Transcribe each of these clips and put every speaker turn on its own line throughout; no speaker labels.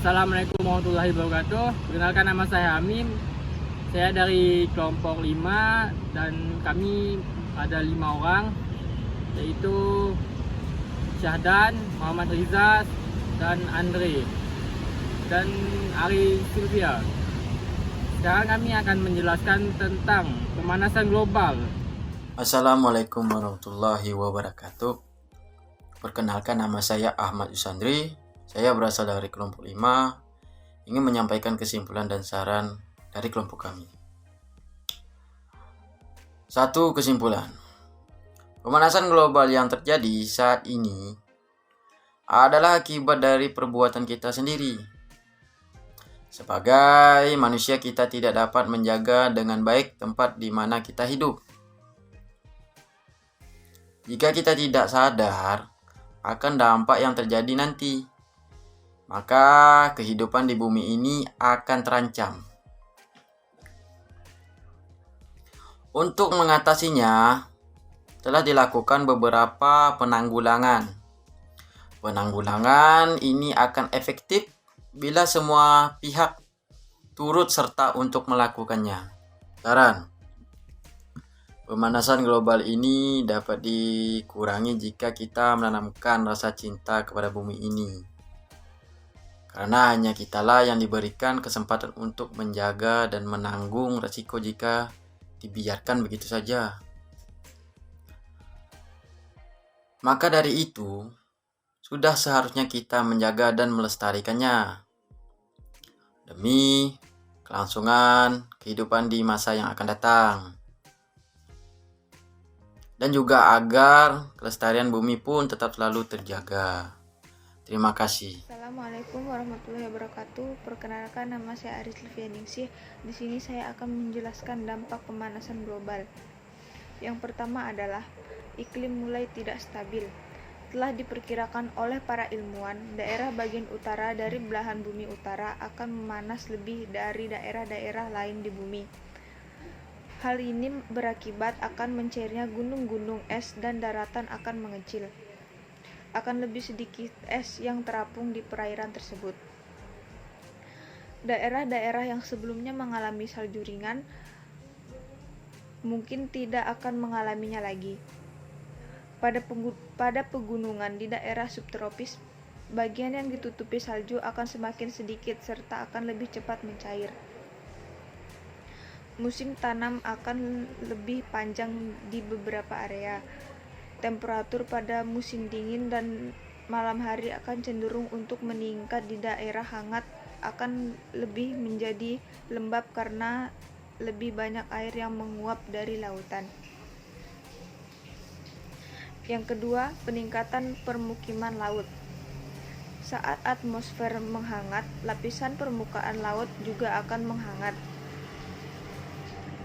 Assalamualaikum warahmatullahi wabarakatuh. Perkenalkan, nama saya Amin. Saya dari kelompok 5 dan kami ada 5 orang, yaitu Syahdan, Muhammad Riza, dan Andre, dan Ari Sylvia. Sekarang kami akan menjelaskan tentang pemanasan global.
Assalamualaikum warahmatullahi wabarakatuh. Perkenalkan, nama saya Ahmad Yusandri. Saya berasal dari kelompok 5, ingin menyampaikan kesimpulan dan saran dari kelompok kami. 1. Kesimpulan. Pemanasan global yang terjadi saat ini adalah akibat dari perbuatan kita sendiri. Sebagai manusia, kita tidak dapat menjaga dengan baik tempat di mana kita hidup. Jika kita tidak sadar akan dampak yang terjadi nanti, maka kehidupan di bumi ini akan terancam. Untuk mengatasinya, telah dilakukan beberapa penanggulangan. Penanggulangan ini akan efektif bila semua pihak turut serta untuk melakukannya. Saran: pemanasan global ini dapat dikurangi jika kita menanamkan rasa cinta kepada bumi ini. Karena hanya kitalah yang diberikan kesempatan untuk menjaga dan menanggung resiko jika dibiarkan begitu saja. Maka dari itu, sudah seharusnya kita menjaga dan melestarikannya demi kelangsungan kehidupan di masa yang akan datang. Dan juga agar kelestarian bumi pun tetap selalu terjaga. Terima kasih.
Assalamualaikum warahmatullahi wabarakatuh. Perkenalkan, nama saya Ari Sylvia Ningsih. Di sini saya akan menjelaskan dampak pemanasan global. Yang pertama adalah iklim mulai tidak stabil. Telah diperkirakan oleh para ilmuwan, daerah bagian utara dari belahan bumi utara akan memanas lebih dari daerah-daerah lain di bumi. Hal ini berakibat akan mencairnya gunung-gunung es dan daratan akan mengecil. Akan lebih sedikit es yang terapung di perairan tersebut. Daerah-daerah yang sebelumnya mengalami salju ringan mungkin tidak akan mengalaminya lagi. Pada pegunungan di daerah subtropis, bagian yang ditutupi salju akan semakin sedikit serta akan lebih cepat mencair. Musim tanam akan lebih panjang di beberapa area. Temperatur pada musim dingin dan malam hari akan cenderung untuk meningkat. Di daerah hangat akan lebih menjadi lembab karena lebih banyak air yang menguap dari lautan. Yang kedua, peningkatan permukiman laut. Saat atmosfer menghangat, lapisan permukaan laut juga akan menghangat.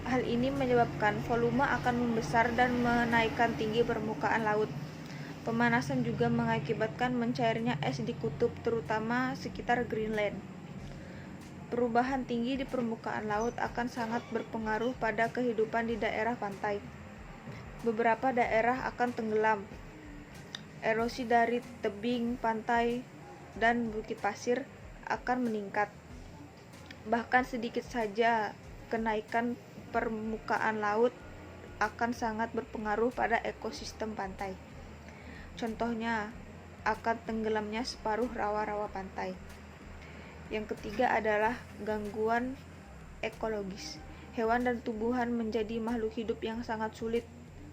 Hal ini menyebabkan volume akan membesar dan menaikkan tinggi permukaan laut. Pemanasan juga mengakibatkan mencairnya es di kutub, terutama sekitar Greenland. Perubahan tinggi di permukaan laut akan sangat berpengaruh pada kehidupan di daerah pantai. Beberapa daerah akan tenggelam. Erosi dari tebing pantai dan bukit pasir akan meningkat. Bahkan sedikit saja kenaikan permukaan laut akan sangat berpengaruh pada ekosistem pantai. Contohnya, akan tenggelamnya separuh rawa-rawa pantai. Yang ketiga adalah gangguan ekologis. Hewan dan tumbuhan menjadi makhluk hidup yang sangat sulit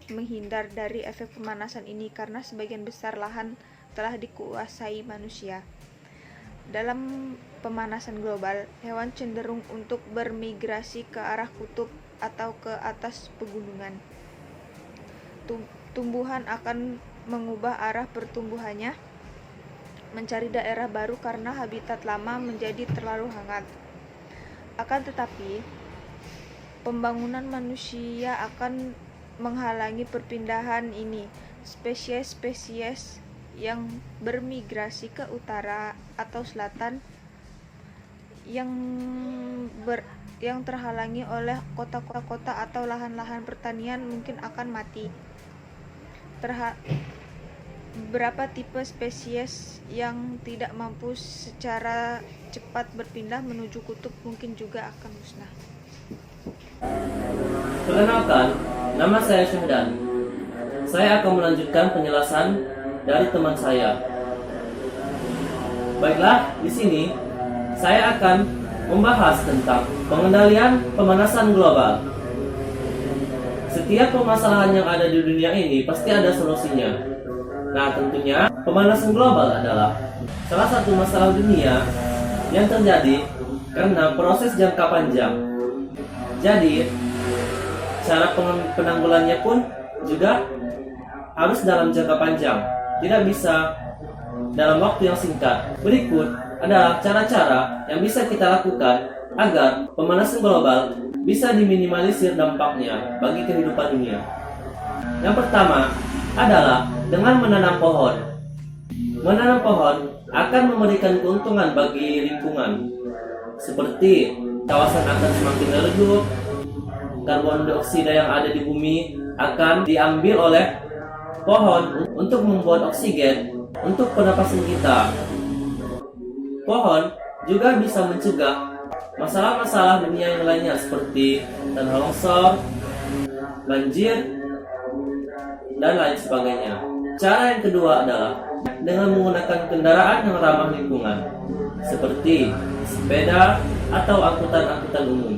menghindar dari efek pemanasan ini karena sebagian besar lahan telah dikuasai manusia. Dalam pemanasan global, hewan cenderung untuk bermigrasi ke arah kutub atau ke atas pegunungan. Tumbuhan akan mengubah arah pertumbuhannya, mencari daerah baru karena habitat lama menjadi terlalu hangat. Akan tetapi, pembangunan manusia akan menghalangi perpindahan ini. Spesies-spesies yang bermigrasi ke utara atau selatan yang terhalangi oleh kota-kota atau lahan-lahan pertanian mungkin akan mati. beberapa tipe spesies yang tidak mampu secara cepat berpindah menuju kutub mungkin juga akan musnah.
Perkenalkan, nama saya Syahdan. Saya akan melanjutkan penjelasan dari teman saya. Baiklah, di sini saya akan membahas tentang pengendalian pemanasan global. Setiap permasalahan yang ada di dunia ini pasti ada solusinya. Nah, tentunya pemanasan global adalah salah satu masalah dunia yang terjadi karena proses jangka panjang. Jadi, cara penanggulannya pun juga harus dalam jangka panjang, tidak bisa dalam waktu yang singkat. Berikut adalah cara-cara yang bisa kita lakukan agar pemanasan global bisa diminimalisir dampaknya bagi kehidupan dunia. Yang pertama adalah dengan menanam pohon. Menanam pohon akan memberikan keuntungan bagi lingkungan, seperti kawasan akan semakin redup, karbon dioksida yang ada di bumi akan diambil oleh pohon untuk membuat oksigen untuk pernapasan kita. Pohon juga bisa mencegah masalah-masalah dunia yang lainnya seperti tanah longsor, banjir, dan lain sebagainya. Cara yang kedua adalah dengan menggunakan kendaraan yang ramah lingkungan, seperti sepeda atau angkutan-angkutan umum.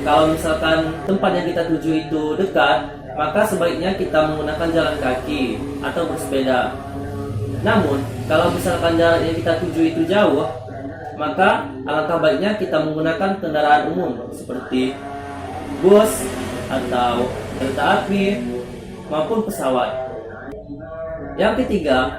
Kalau misalkan tempat yang kita tuju itu dekat, maka sebaiknya kita menggunakan jalan kaki atau bersepeda. Namun, kalau misalkan jarak yang kita tuju itu jauh, maka alangkah baiknya kita menggunakan kendaraan umum seperti bus atau kereta api maupun pesawat. Yang ketiga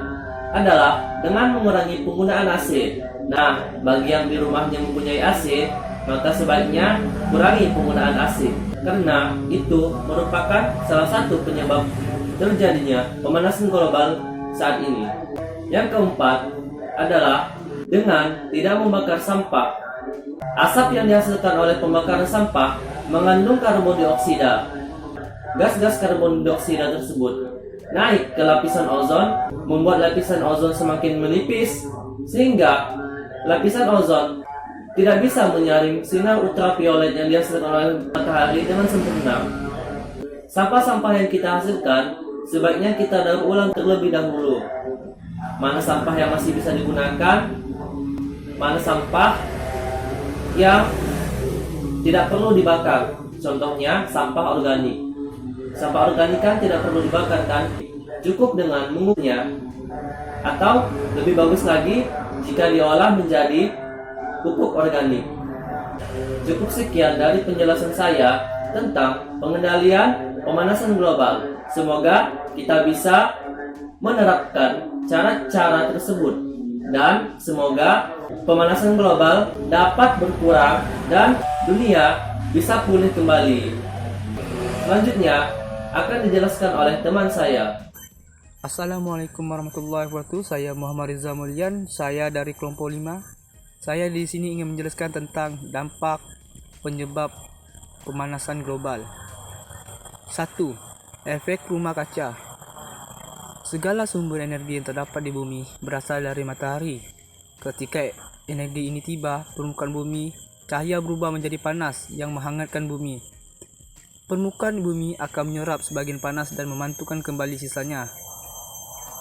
adalah dengan mengurangi penggunaan AC. Nah, bagi yang di rumahnya mempunyai AC, maka sebaiknya kurangi penggunaan AC karena itu merupakan salah satu penyebab terjadinya pemanasan global saat ini. Yang keempat adalah dengan tidak membakar sampah. Asap yang dihasilkan oleh pembakaran sampah mengandung karbon dioksida. Gas-gas karbon dioksida tersebut naik ke lapisan ozon, membuat lapisan ozon semakin menipis, sehingga lapisan ozon tidak bisa menyaring sinar ultraviolet yang dihasilkan oleh matahari dengan sempurna. Sampah-sampah yang kita hasilkan sebaiknya kita daur ulang terlebih dahulu. Mana sampah yang masih bisa digunakan, mana sampah yang tidak perlu dibakar. Contohnya sampah organik. Sampah organik kan tidak perlu dibakar kan? Cukup dengan mengupnya. Atau lebih bagus lagi jika diolah menjadi pupuk organik. Cukup sekian dari penjelasan saya tentang pengendalian pemanasan global. Semoga kita bisa menerapkan cara-cara tersebut dan semoga pemanasan global dapat berkurang dan dunia bisa pulih kembali. Selanjutnya akan dijelaskan oleh teman saya.
Assalamualaikum warahmatullahi wabarakatuh. Saya Muhammad Rizal Mulyan. Saya dari kelompok 5. Saya di sini ingin menjelaskan tentang dampak penyebab pemanasan global. 1. Efek rumah kaca. Segala sumber energi yang terdapat di bumi berasal dari matahari. Ketika energi ini tiba permukaan bumi, cahaya berubah menjadi panas yang menghangatkan bumi. Permukaan bumi akan menyerap sebagian panas dan memantulkan kembali sisanya.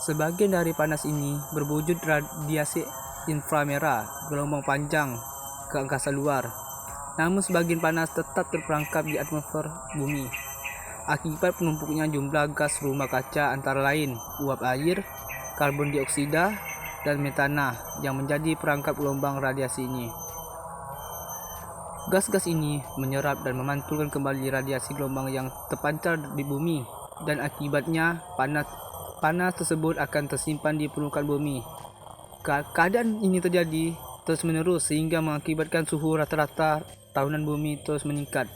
Sebagian dari panas ini berwujud radiasi inframerah gelombang panjang ke angkasa luar. Namun sebagian panas tetap terperangkap di atmosfer bumi. Akibat penumpuknya jumlah gas rumah kaca antara lain uap air, karbon dioksida, dan metana yang menjadi perangkap gelombang radiasi ini. Gas-gas ini menyerap dan memantulkan kembali radiasi gelombang yang terpancar di bumi dan akibatnya panas tersebut akan tersimpan di permukaan bumi. Keadaan ini terjadi terus-menerus sehingga mengakibatkan suhu rata-rata tahunan bumi terus meningkat.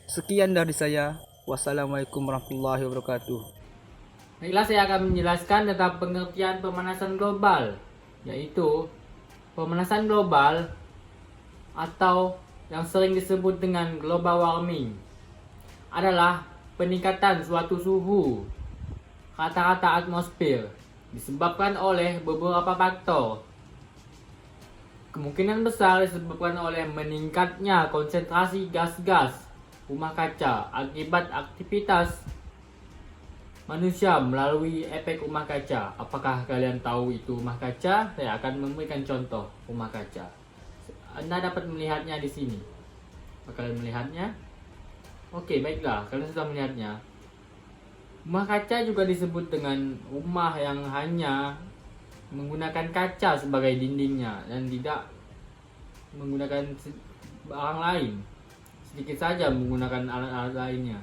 Sekian dari saya. Wassalamualaikum warahmatullahi wabarakatuh. Baiklah, saya akan menjelaskan tentang pengertian pemanasan global, yaitu pemanasan global atau yang sering disebut dengan global warming adalah peningkatan suatu suhu rata-rata atmosfer
disebabkan oleh beberapa faktor. Kemungkinan besar disebabkan oleh meningkatnya konsentrasi gas-gas rumah kaca akibat aktivitas manusia melalui efek rumah kaca. Apakah kalian tahu itu rumah kaca? Saya akan memberikan contoh rumah kaca. Anda dapat melihatnya di sini. Apakah kalian melihatnya? Oke, baiklah, kalian sudah melihatnya. Rumah kaca juga disebut dengan rumah yang hanya menggunakan kaca sebagai dindingnya dan tidak menggunakan barang lain. Sedikit saja menggunakan alat-alat lainnya.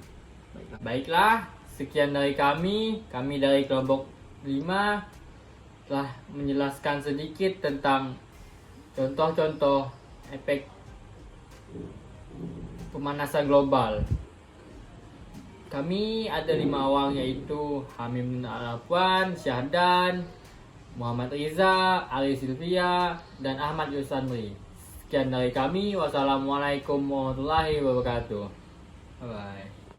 Baiklah, sekian dari kami dari kelompok 5 telah menjelaskan sedikit tentang contoh-contoh efek pemanasan global. Kami ada 5 orang, yaitu Hamim Al-Afwan, Syahdan, Muhammad Riza, Ali Silvia, dan Ahmad Yusanri. Sekian dari kami. Wassalamualaikum warahmatullahi wabarakatuh. Bye.